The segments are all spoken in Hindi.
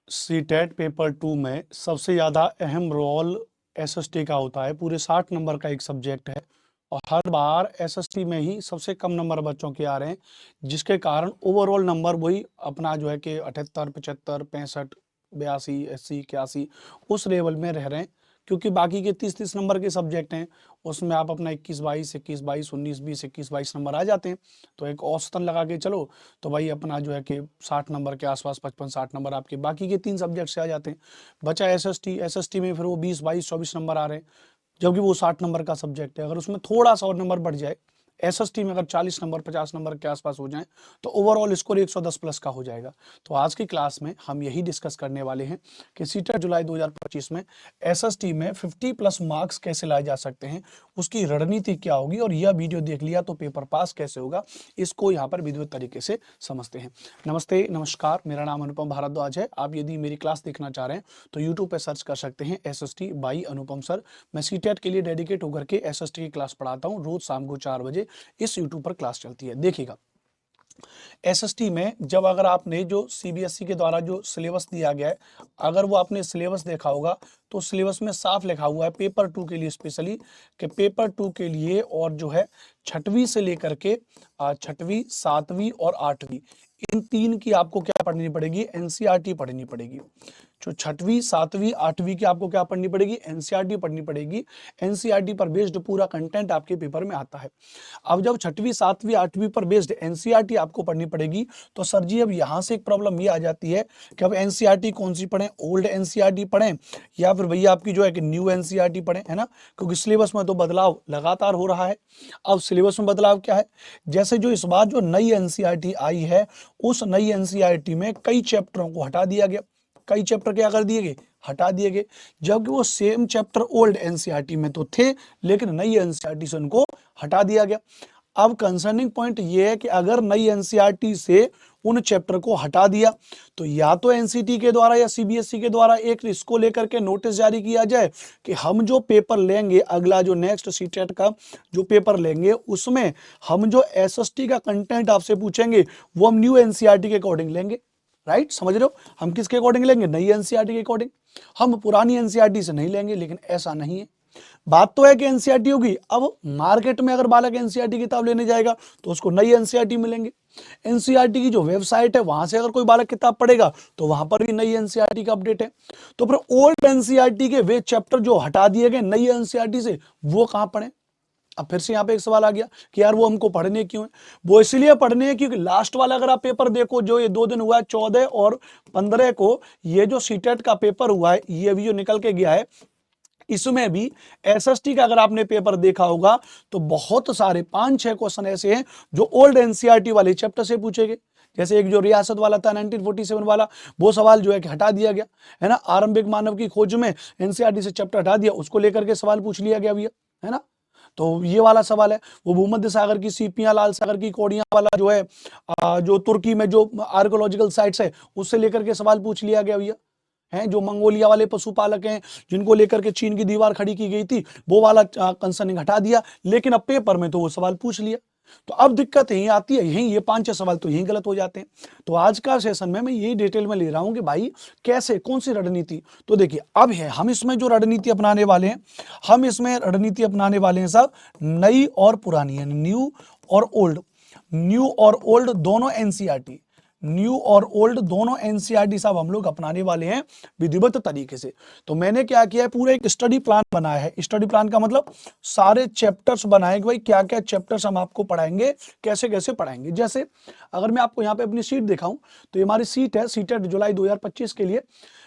सीटेट पेपर 2 में सबसे ज़्यादा अहम रोल एसएसटी का होता है। पूरे 60 नंबर का एक सब्जेक्ट है और हर बार एसएसटी में ही सबसे कम नंबर बच्चों के आ रहे हैं, जिसके कारण ओवरऑल नंबर वही अपना जो है कि 78, 75, 65, 82, 80, 81 उस लेवल में रह रहे हैं। क्योंकि बाकी के 30-30 नंबर के सब्जेक्ट हैं, उसमें आप अपना 21-22, 21-22, 19-20, 21-22 नंबर आ जाते हैं। तो एक औसतन लगा के चलो तो भाई अपना जो है कि 60 नंबर के आसपास 55-60 नंबर आपके बाकी के 3 सब्जेक्ट से आ जाते हैं। बचा एसएसटी में फिर वो 20-22-24 नंबर आ रहे हैं, जबकि वो 60 नंबर का सब्जेक्ट है। अगर उसमें थोड़ा सा और नंबर बढ़ जाए, एसएसटी में अगर 40 नंबर 50 नंबर के आसपास हो जाए, तो ओवरऑल स्कोर 110 प्लस का हो जाएगा। तो आज की क्लास में हम यही डिस्कस करने वाले हैं कि सीटेट जुलाई 2025 में एसएसटी में 50 प्लस मार्क्स कैसे लाए जा सकते हैं, उसकी रणनीति क्या होगी, और यह वीडियो देख लिया तो पेपर पास कैसे होगा, इसको यहाँ पर विधिवत तरीके से समझते हैं। नमस्ते, नमस्कार, मेरा नाम अनुपम भारद्वाज है। आप यदि मेरी क्लास देखना चाह रहे हैं तो यूट्यूब पे सर्च कर सकते हैं एसएसटी बाई अनुपम सर। मैं सीटेट के लिए डेडिकेट होकर के एसएसटी की क्लास पढ़ाता हूँ। रोज शाम को 4 बजे इस यूट्यूब पर क्लास चलती है, देखिएगा। एसएसटी में जब अगर आपने जो सीबीएसई के द्वारा जो सिलेबस दिया गया है, अगर वो आपने सिलेबस देखा होगा तो सिलेबस में साफ लिखा हुआ है पेपर 2 के लिए स्पेशली, कि पेपर 2 के लिए और जो है 6वीं से लेकर के 6वीं, 7वीं और 8वीं, इन 3 की आपको क्या पढ़नी पड़ेगी, एनसीईआरटी पढ़नी पड़ेगी। जो 6वीं, 7वीं, 8वीं की आपको क्या पढ़नी पड़ेगी, एनसीईआरटी पढ़नी पड़ेगी। एनसीईआरटी पर बेस्ड पूरा कंटेंट आपके पेपर में आता है। अब जब 6वीं, 7वीं, 8वीं पर बेस्ड एनसीईआरटी आपको पढ़नी पड़ेगी, तो सर जी अब यहाँ से एक प्रॉब्लम ये आ जाती है कि अब एनसीईआरटी कौन सी पढ़ें, ओल्ड एनसीईआरटी पढ़ें या फिर भैया आपकी जो है कि न्यू एनसीईआरटी पढ़ें, है ना। क्योंकि सिलेबस में तो बदलाव लगातार हो रहा है। अब सिलेबस में बदलाव क्या है, जैसे जो इस बार जो नई एनसीईआरटी आई है, उस नई एनसीईआरटी में कई चैप्टरों को हटा दिया गया। कई चैप्टर क्या कर दिए गए, हटा दिए गए, जबकि वो सेम चैप्टर ओल्ड एनसीईआरटी में तो थे, लेकिन नई एनसीईआरटी से उनको हटा दिया गया। अब कंसर्निंग पॉइंट ये है कि अगर नई एनसीईआरटी से उन चैप्टर को हटा दिया, तो या तो एनसीटी के द्वारा या सीबीएसई के द्वारा एक इसको लेकर के नोटिस जारी किया जाए कि हम जो पेपर लेंगे, अगला जो नेक्स्ट सीटेट का जो पेपर लेंगे, उसमें हम जो एसएसटी का कंटेंट आपसे पूछेंगे वो हम न्यू एनसीईआरटी के अकॉर्डिंग लेंगे। राइट, समझ रहे हो, हम किसके अकॉर्डिंग लेंगे, नई एनसीईआरटी के अकॉर्डिंग। हम पुरानी एनसीईआरटी से नहीं लेंगे, लेकिन ऐसा नहीं है। बात तो है कि एनसीईआरटी होगी, अब मार्केट में अगर बालक एनसीईआरटी की किताब लेने जाएगा तो उसको नई एनसीईआरटी मिलेंगे। एनसीईआरटी की जो वेबसाइट है वहां से अगर कोई बालक किताब पढ़ेगा तो वहां पर भी नई एनसीईआरटी का अपडेट है। तो फिर ओल्ड एनसीईआरटी के वे चैप्टर जो हटा दिए गए नई एनसीईआरटी से, वो कहां पढ़े। अब फिर से यहाँ पे एक सवाल आ गया कि यार वो हमको पढ़ने क्यों है। वो इसलिए पढ़ने हैं क्योंकि लास्ट वाला अगर आप पेपर देखो, जो ये 2 दिन हुआ है 14 और 15 को, ये जो सीटेट का पेपर हुआ है, ये भी जो निकल के गया है, इसमें भी एसएसटी का अगर आपने पेपर देखा होगा तो बहुत सारे 5-6 क्वेश्चन ऐसे हैं जो ओल्ड एनसीईआरटी वाले चैप्टर से पूछे गए। जैसे एक जो रियासत वाला था 1947 वाला, वो सवाल जो है कि हटा दिया गया, है ना। आरंभिक मानव की खोज में एनसीईआरटी से चैप्टर हटा दिया, उसको लेकर के सवाल पूछ लिया गया भैया, है ना। तो ये वाला सवाल है। वो भूमध्य सागर की सीपियां, लाल सागर की कौड़ियां वाला जो है, जो तुर्की में जो आर्कोलॉजिकल साइट्स है, उससे लेकर के सवाल पूछ लिया गया भैया, हैं। जो मंगोलिया वाले पशुपालक हैं, जिनको लेकर के चीन की दीवार खड़ी की गई थी, वो वाला कंसर्निंग हटा दिया, लेकिन अब पेपर में तो वो सवाल पूछ लिया। तो अब दिक्कत यही आती है, यही ये 5-6 सवाल तो यही गलत हो जाते हैं। तो आज का सेशन में मैं यही डिटेल में ले रहा हूं कि भाई कैसे, कौन सी रणनीति। तो देखिए अब है, हम इसमें जो रणनीति अपनाने वाले हैं, हम इसमें रणनीति अपनाने वाले हैं सब नई और पुरानी, यानी न्यू और ओल्ड। न्यू और ओल्ड दोनों एनसीईआरटी, न्यू और ओल्ड दोनों एनसीईआरटी साहब हम लोग अपनाने वाले हैं विधिवत तरीके से। तो मैंने क्या किया है, पूरा एक स्टडी प्लान बनाया है। स्टडी प्लान का मतलब सारे चैप्टर्स बनाए कि भाई क्या क्या चैप्टर्स हम आपको पढ़ाएंगे, कैसे कैसे पढ़ाएंगे। जैसे अगर मैं आपको यहाँ पे अपनी सीट दिखाऊं, तो ये हमारी सीट है सीटेट जुलाई 2025 के लिए।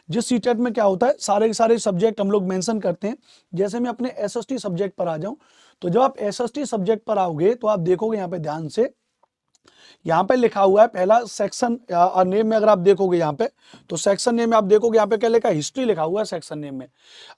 जिस सीटेट में क्या होता है, सारे के सारे सब्जेक्ट हम लोग मेंशन करते हैं। जैसे मैं अपने एसएसटी सब्जेक्ट पर आ जाऊं, तो जब आप एसएसटी सब्जेक्ट पर आओगे तो आप देखोगे यहाँ पे ध्यान से, यहाँ पे लिखा हुआ है पहला सेक्शन नेम में, अगर आप देखोगे यहाँ पे, तो सेक्शन नेम में आप देखोगे यहाँ पे क्या लिखा है, हिस्ट्री लिखा हुआ है सेक्शन नेम में।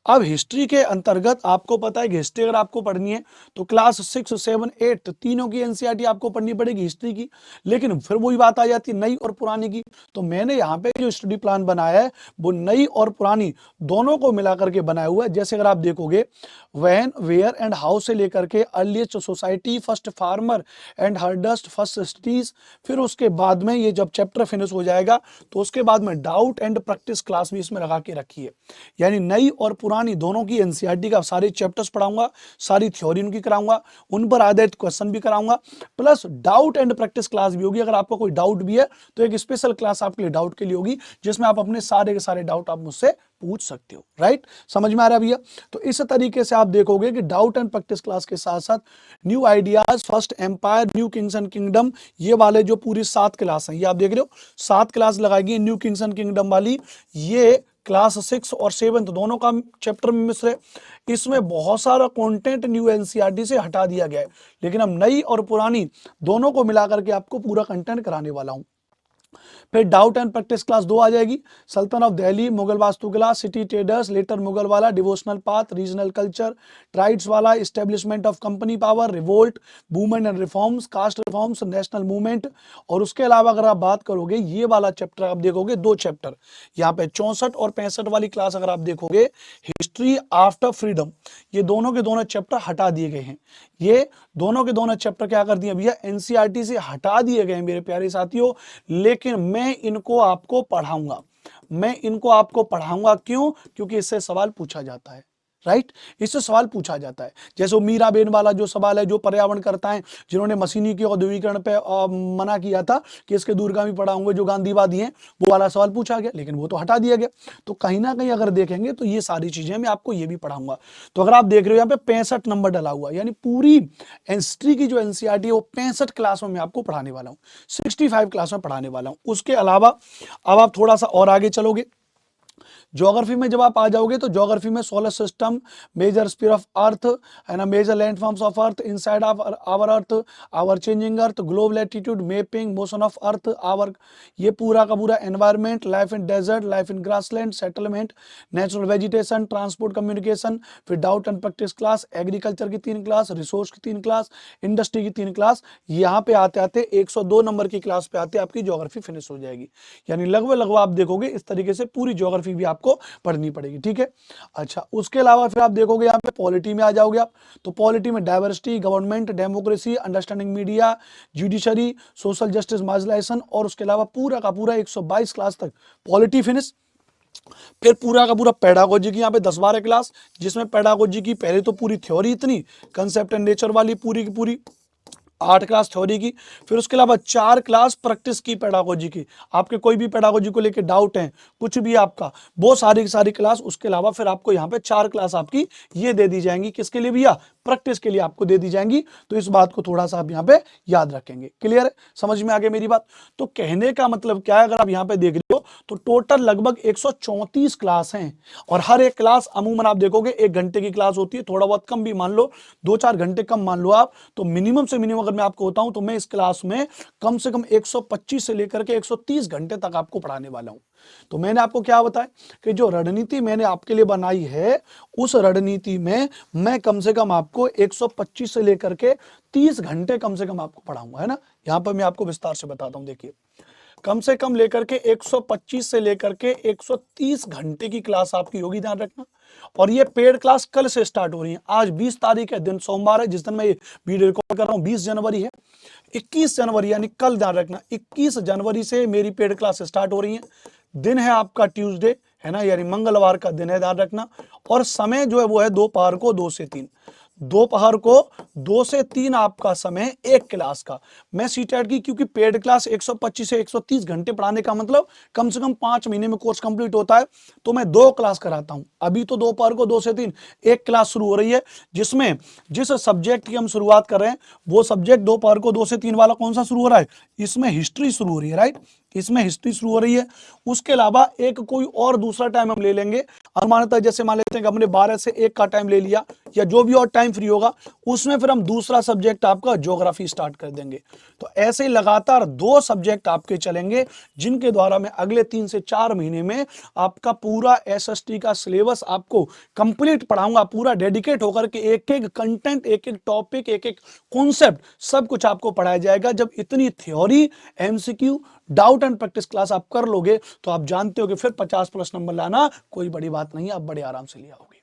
अब हिस्ट्री के अंतर्गत आपको पता है कि हिस्ट्री अगर आपको पढ़नी है तो क्लास 6, 7, 8 तीनों की एनसीईआरटी आपको पढ़नी पड़ेगी हिस्ट्री की। लेकिन फिर वही बात आ जाती है नई और पुरानी की। तो मैंने यहाँ पे जो स्टडी प्लान बनाया है वो नई और पुरानी दोनों को मिला करके बनाया हुआ है। जैसे अगर आप देखोगे, व्हेन, वेयर एंड हाउ से लेकर के earliest society, first farmer and herders, first city, series, फिर उसके बाद में ये जब चैप्टर फिनिश हो जाएगा तो उसके बाद में डाउट एंड प्रैक्टिस क्लास भी इसमें लगा के रखी है। यानी नई और पुरानी दोनों की एनसीईआरटी का सारे चैप्टर्स पढ़ाऊंगा, सारी थ्योरी उनकी कराऊंगा, उन पर आधारित क्वेश्चन भी कराऊंगा, plus doubt and practice class भी होगी। अगर आपको कोई डाउट भी है तो एक स्पेशल क्लास आपके लिए डाउट के लिए होगी, जिसमें आप अपने सारे के सारे डाउट आप मुझसे पूछ सकते हो। राइट, समझ में आ रहा है भैया? तो इस तरीके से आप देखोगे कि डाउट एंड प्रैक्टिस क्लास के साथ साथ new ideas, first empire, new kings and kingdom, ये वाले जो पूरी 7 क्लास हैं, ये आप देख रहे हो 7 क्लास लगाएगी न्यू किंग्स एंड किंगडम वाली। ये क्लास 6 और 7 दोनों का चैप्टर में मिश्र है। इसमें बहुत सारा कंटेंट न्यू एनसीईआरटी से हटा दिया गया है, लेकिन हम नई और पुरानी दोनों को मिलाकर के आपको पूरा कंटेंट कराने वाला हूं। फिर डाउट एंड प्रैक्टिस क्लास 2 आ जाएगी, सल्तन ऑफ दिल्ली, मुगल वास्तुकला, सिटी ट्रेडर्स, लेटर मुगल वाला, devotional path, regional culture, tribes वाला, establishment of company power, revolt, movement and reforms, caste reforms, national movement. और उसके अलावा अगर आप बात करोगे ये वाला चैप्टर आप देखोगे 2 चैप्टर यहाँ पे 64 और 65 वाली क्लास अगर आप देखोगे, हिस्ट्री आफ्टर फ्रीडम, ये दोनों के दोनों चैप्टर हटा दिए गए हैं। ये दोनों के दोनों चैप्टर क्या कर दिए भैया, एनसीईआरटी से हटा दिए गए हैं मेरे प्यारे साथियों, लेकिन मैं इनको आपको पढ़ाऊंगा। मैं इनको आपको पढ़ाऊंगा क्यों? क्योंकि इससे सवाल पूछा जाता है। राइट, इससे सवाल पूछा जाता है। जैसे मीराबेन वाला जो सवाल है, जो पर्यावरण करता है, जिन्होंने मशीनी के औद्योगिकरण पे मना किया था कि इसके दूरगामी पढ़ाऊंगे, जो गांधीवादी हैं, वो वाला सवाल पूछा गया, लेकिन वो तो हटा दिया गया। तो कहीं ना कहीं अगर देखेंगे तो ये सारी चीजें मैं आपको ये भी पढ़ाऊंगा। तो अगर आप देख रहे हो यहाँ पे 65 नंबर डला हुआ, यानी पूरी हिस्ट्री की जो एनसीईआरटी है वो 65 क्लास में मैं आपको पढ़ाने वाला हूँ, 65 क्लास में पढ़ाने वाला हूँ। उसके अलावा अब आप थोड़ा सा और आगे चलोगे, ज्योग्राफी में जब आप आ जाओगे तो ज्योग्राफी में solar system, major sphere of earth है ना, major landforms of earth, inside of our earth, our changing earth, globe latitude, mapping, motion of earth, our, ये पूरा का पूरा environment, life in desert, life in grassland, settlement, natural vegetation, transport, communication. फिर doubt and practice class, agriculture की 3 क्लास, रिसोर्स की 3 क्लास, इंडस्ट्री की 3 क्लास। यहाँ पे आते आते 102 नंबर की क्लास पे आते आपकी ज्योग्राफी फिनिश हो जाएगी। यानी लगभग आप देखोगे इस तरीके से पूरी ज्योग्राफी भी आपको पढ़नी पड़ेगी। ठीक है, अच्छा, उसके अलावा फिर आप देखोगे यहाँ पे पॉलिटी में आ जाओगे आप, तो पॉलिटी में diversity, government, democracy, understanding media, judiciary, social justice, marginalisation, और उसके अलावा पूरा का पूरा 122 क्लास तक पॉलिटी फिनिश। फिर पूरा का पूरा पेडागोजी की यहाँ पे 10-12 क्लास, जिसमें पेडागोजी की पहले तो पूरी थ्योरी इतनी, कंसेप्ट एंड नेचर वाली पूरी की पूरी 8 क्लास थ्योरी की। फिर उसके अलावा 4 क्लास प्रैक्टिस की पेडागोजी की। आपके कोई भी पेडागोजी को लेके डाउट है, कुछ भी आपका, वो सारी की सारी क्लास। उसके अलावा फिर आपको यहाँ पे 4 क्लास आपकी ये दे दी जाएंगी, किसके लिए भैया, प्रैक्टिस के लिए आपको दे दी जाएंगी। तो इस बात को थोड़ा सा आप यहाँ पे याद रखेंगे। क्लियर है, समझ में आ गया मेरी बात? तो कहने का मतलब क्या है, अगर आप यहाँ पे देख रहे हो तो टोटल लगभग 134 क्लास हैं, और हर एक क्लास अमूमन आप देखोगे 1 घंटे की क्लास होती है, थोड़ा बहुत कम भी मान लो, 2-4 घंटे कम मान लो आप, तो मिनिमम से मिनिमम अगर मैं आपको बताऊं तो मैं इस क्लास में कम से कम 125 से लेकर के 130 घंटे तक आपको पढ़ाने वाला हूं। तो मैंने आपको क्या बताया कि जो रणनीति मैंने आपके लिए बनाई है, उस रणनीति में मैं कम से कम आपको 125 से लेकर के 30 घंटे कम से कम आपको पढ़ाऊंगा, है ना। यहां पर मैं आपको विस्तार से बताता हूं, देखिए, कम से कम लेकर के 125 से लेकर के 130 घंटे की क्लास आपकी होगी, ध्यान रखना। और ये पेड क्लास कल से स्टार्ट हो रही है। आज 20 तारीख है, दिन सोमवार है, जिस दिन मैं ये वीडियो रिकॉर्ड कर रहा हूँ 20 जनवरी है। 21 जनवरी यानी कल, ध्यान रखना, 21 जनवरी से मेरी पेड क्लास स्टार्ट हो रही है। दिन है आपका ट्यूसडे, है ना, यानी मंगलवार का दिन है, ध्यान रखना। और समय जो है वो है दोपहर को 2 से 3, दोपहर को 2 से 3 आपका समय एक क्लास का। मैं सीटेट की, क्योंकि पेड क्लास 125 से 130 घंटे पढ़ाने का मतलब कम से कम 5 महीने में कोर्स कंप्लीट होता है, तो मैं 2 क्लास कराता हूं। अभी तो दोपहर को 2 से 3 एक क्लास शुरू हो रही है, जिसमें जिस सब्जेक्ट की हम शुरुआत कर रहे हैं वो सब्जेक्ट दोपहर को 2 से 3 वाला कौन सा शुरू हो रहा है, इसमें हिस्ट्री शुरू हो रही है। राइट, इसमें हिस्ट्री शुरू हो रही है। उसके अलावा एक कोई और दूसरा टाइम हम ले लेंगे, अनुमानतः जैसे मान लेते हैं कि हमने 12 से 1 का टाइम ले लिया, या जो भी और टाइम फ्री होगा, उसमें फिर हम दूसरा सब्जेक्ट आपका ज्योग्राफी स्टार्ट कर देंगे। तो ऐसे लगातार 2 सब्जेक्ट आपके चलेंगे, जिनके द्वारा मैं अगले 3 से 4 महीने में आपका पूरा एसएसटी का सिलेबस आपको कंप्लीट पढ़ाऊंगा, पूरा डेडिकेट होकर के एक एक कंटेंट, एक एक टॉपिक, एक एक कॉन्सेप्ट, सब कुछ आपको पढ़ाया जाएगा। जब इतनी theory, MCQ, doubt and practice class आप कर लोगे तो आप जानते हो कि फिर 50+ नंबर लाना कोई बड़ी बात नहीं, आप बड़े आराम से ले आओगे।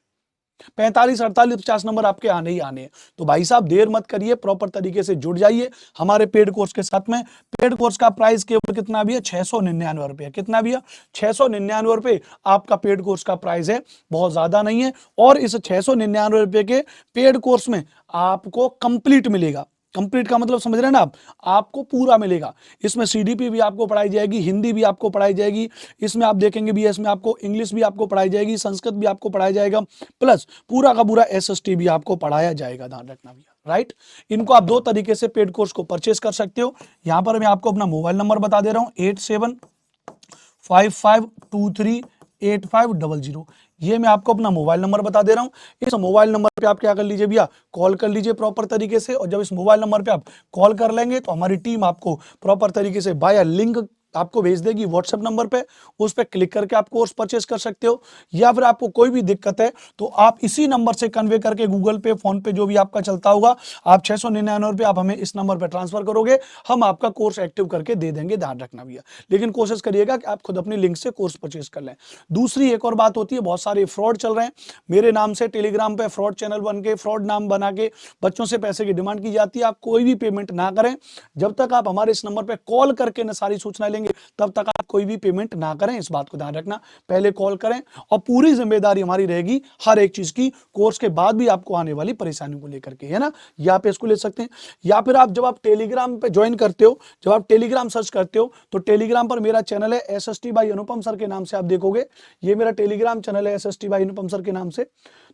45, 48, 50 नंबर आपके आने ही आने हैं। तो भाई साहब देर मत करिए, प्रॉपर तरीके से जुड़ जाइए हमारे पेड कोर्स के साथ में। पेड कोर्स का प्राइस केवल कितना भी है, 699 रुपये। कितना भी है, 699 रुपये आपका पेड कोर्स का प्राइस है, बहुत ज्यादा नहीं है। और इस 699 रुपये के पेड कोर्स में आपको कंप्लीट मिलेगा। कंप्लीट का मतलब समझ रहे हैं ना आप, आपको पूरा मिलेगा। इसमें सीडीपी भी आपको पढ़ाई जाएगी, हिंदी भी आपको पढ़ाई जाएगी, इसमें आप देखेंगे भी इसमें आपको इंग्लिश भी आपको पढ़ाई जाएगी, संस्कृत भी आपको पढ़ाया जाएगा, प्लस पूरा का पूरा एसएसटी भी आपको पढ़ाया जाएगा, ध्यान रखना भैया, राइट। इनको आप दो तरीके से पेड कोर्स को परचेस कर सकते हो। यहां पर मैं आपको अपना मोबाइल नंबर बता दे रहा हूं, 8755238500। ये मैं आपको अपना मोबाइल नंबर बता दे रहा हूं। इस मोबाइल नंबर पे आप क्या कर लीजिए भैया, कॉल कर लीजिए प्रॉपर तरीके से। और जब इस मोबाइल नंबर पे आप कॉल कर लेंगे तो हमारी टीम आपको प्रॉपर तरीके से बाय लिंक आपको भेज देगी व्हाट्सएप नंबर पे, उस पर क्लिक करके आप कोर्स परचेस कर सकते हो। या फिर आपको कोई भी दिक्कत है तो आप इसी नंबर से कन्वे करके गूगल पे, फोन पे, जो भी आपका चलता होगा, आप 699 रुपये आप हमें इस नंबर पर ट्रांसफर करोगे, हम आपका कोर्स एक्टिव करके दे देंगे, ध्यान रखना भैया। लेकिन कोशिश करिएगा कि आप खुद अपनी लिंक से कोर्स परचेस कर लें। दूसरी एक और बात होती है, बहुत सारे फ्रॉड चल रहे हैं। मेरे नाम से टेलीग्राम पे फ्रॉड चैनल बन के, फ्रॉड नाम बना के बच्चों से पैसे की डिमांड की जाती है। आप कोई भी पेमेंट ना करें जब तक आप हमारे इस नंबर पर कॉल करके न सारी सूचना लेंगे, तब तक आप कोई भी पेमेंट ना करें। इस बात को ध्यान रखना, पहले कॉल करें और पूरी जिम्मेदारी हमारी रहेगी हर एक चीज की, कोर्स के बाद भी आपको आने वाली परेशानियों को लेकर के, है ना। या पे इसको ले सकते हैं। या फिर आप जब आप टेलीग्राम पे ज्वाइन करते हो, जब आप टेलीग्राम सर्च करते हो, तो टेलीग्राम पर मेरा चैनल है एसएसटी बाई अनुपम सर के नाम से, आप देखोगे ये मेरा टेलीग्राम चैनल है एसएसटी बाई अनुपम सर के नाम से।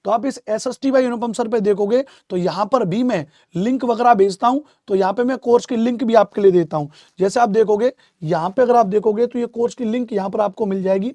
तो आप इस एसएसटी बाई अनुपम सर पे देखोगे तो यहां पर भी मैं लिंक वगैरह भेजता हूं। तो यहां पे मैं कोर्स की लिंक भी आपके लिए देता हूं। जैसे आप देखोगे यहां पे, अगर आप देखोगे तो ये कोर्स की लिंक यहां पर आपको मिल जाएगी।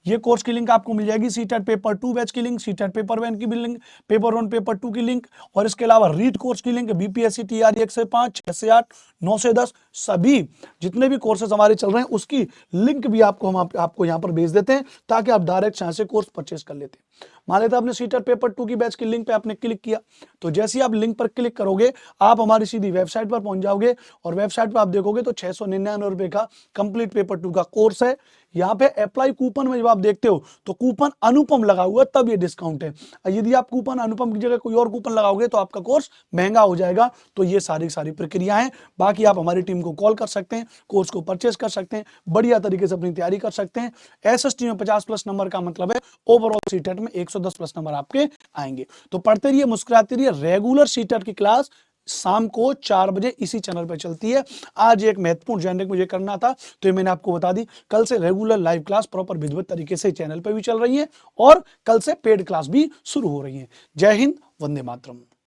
ये कोर्स की लिंक आपको मिल जाएगी, सीटेट पेपर 2 बैच की लिंक, सीटेट पेपर 1 की भी लिंक, पेपर 1 पेपर 2 की लिंक, और इसके अलावा रीट कोर्स की लिंक, बीपीएससी टीआरई 1 से 5, 6 से 8, 9 से 10, सभी जितने भी कोर्सेज हमारे चल रहे हैं उसकी लिंक भी हम आपको यहाँ पर भेज देते हैं, ताकि आप डायरेक्ट यहाँ से कोर्स परचेस कर लेते हैं। मान लेते आपने सीटेट पेपर 2 की बैच की लिंक पे आपने क्लिक किया, तो जैसे ही आप लिंक पर क्लिक करोगे आप हमारी सीधी वेबसाइट पर पहुंच जाओगे, और वेबसाइट पर आप देखोगे तो 699 रुपए का कंप्लीट पेपर 2 का कोर्स है। यहाँ पे अप्लाई कूपन में जब आप देखते हो तो कूपन अनुपम लगा हुआ है, तब ये डिस्काउंट है। यदि आप कूपन अनुपम की जगह कोई और कूपन लगाओगे तो आपका कोर्स महंगा हो जाएगा। तो ये सारी प्रक्रिया है। बाकी आप हमारी टीम को कॉल कर सकते हैं, कोर्स को परचेस कर सकते हैं, बढ़िया तरीके से अपनी तैयारी कर सकते हैं। एसएसटी में 50+ नंबर का मतलब है ओवरऑल सीटेट में 110+ नंबर आपके आएंगे। तो पढ़ते रहिए, मुस्कुराते रहिए। रेगुलर सीटेट की क्लास शाम को 4 बजे इसी चैनल पर चलती है। आज एक महत्वपूर्ण जानकारी मुझे करना था तो ये मैंने आपको बता दी। कल से रेगुलर लाइव क्लास प्रॉपर विधिवत तरीके से चैनल पर भी चल रही है, और कल से पेड क्लास भी शुरू हो रही है। जय हिंद, वंदे मातरम।